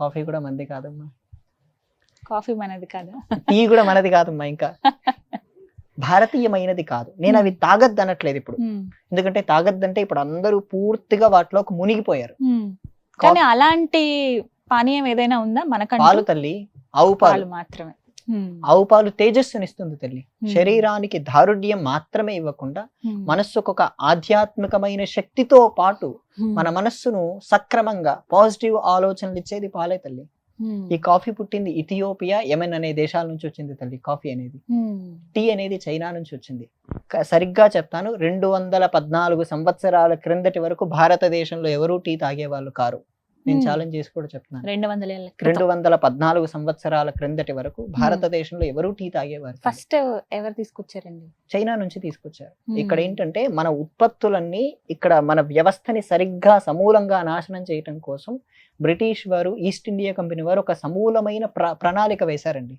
Coffee కూడా మనది కాదమ్మా, కాఫీ మనది కదా. టీ కూడా మనది కాదమ్మా, ఇంకా భారతీయమైనది కాదు. నేను అవి తాగద్దు అనట్లేదు ఇప్పుడు, ఎందుకంటే తాగద్దంటే ఇప్పుడు అందరూ పూర్తిగా వాటిలోకి మునిగిపోయారు. కానీ అలాంటి పానీయం ఏదైనా ఉందా మనకంటూ? పాలు తల్లి, ఆవు పాలు పాలు మాత్రమే. ఆవు పాలు తేజస్సునిస్తుంది తల్లి. శరీరానికి దారుఢ్యం మాత్రమే ఇవ్వకుండా మనస్సుకు ఒక ఆధ్యాత్మికమైన శక్తితో పాటు మన మనస్సును సక్రమంగా పాజిటివ్ ఆలోచనలు ఇచ్చేది పాలే తల్లి. ఈ కాఫీ పుట్టింది ఇథియోపియా, యెమెన్ అనే దేశాల నుంచి వచ్చింది తల్లి. కాఫీ అనేది, టీ అనేది చైనా నుంచి వచ్చింది. సరిగ్గా చెప్తాను, 214 సంవత్సరాల క్రిందటి వరకు భారతదేశంలో ఎవరూ టీ తాగేవాళ్ళు కారు. నేను ఛాలెంజ్ చేసి కూడా చెప్తున్నాను, 214 సంవత్సరాల క్రిందటి వరకు భారతదేశంలో ఎవరూ టీ తాగేవారు. ఫస్ట్ ఎవరు తీసుకొచ్చారండి? చైనా నుంచి తీసుకొచ్చారు. ఇక్కడ ఏంటంటే మన ఉత్పత్తులన్నీ, ఇక్కడ మన వ్యవస్థని సరిగ్గా సమూలంగా నాశనం చేయటం కోసం బ్రిటిష్ వారు, ఈస్ట్ ఇండియా కంపెనీ వారు ఒక సమూలమైన ప్రణాళిక వేశారండి.